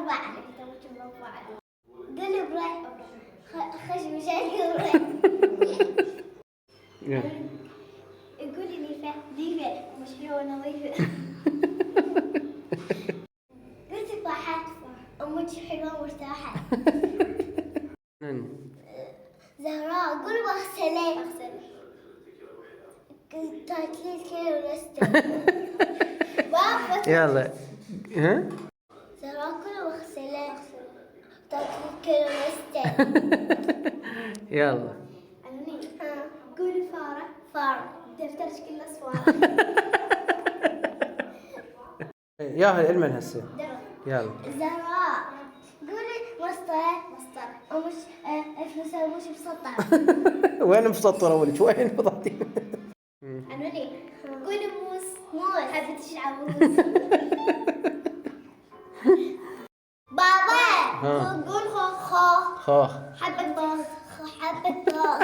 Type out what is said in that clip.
4. قولي براي. خش مشاكل براي. قولي ليفة مش حلوة نظيفة. قلت تفاحة. أمك حلوة مرتاحة. زهراء قول بغسلين. قلت تاكلين كيلو نستة. يلا ها زهراء قول بغسلين. تاكلين كيلو نستة. يلا قولي فارة. دفترك كله أصفار. ياهل علما هسه يلا زهراء قولي مسطرة. ومش فلوسها مش مسطرة. وين مسطرة ولك وين فضحتي؟ عنوني قولي موز. حبيت تشعر موز. بابا قول خوخ. خوخ حبة خوخ.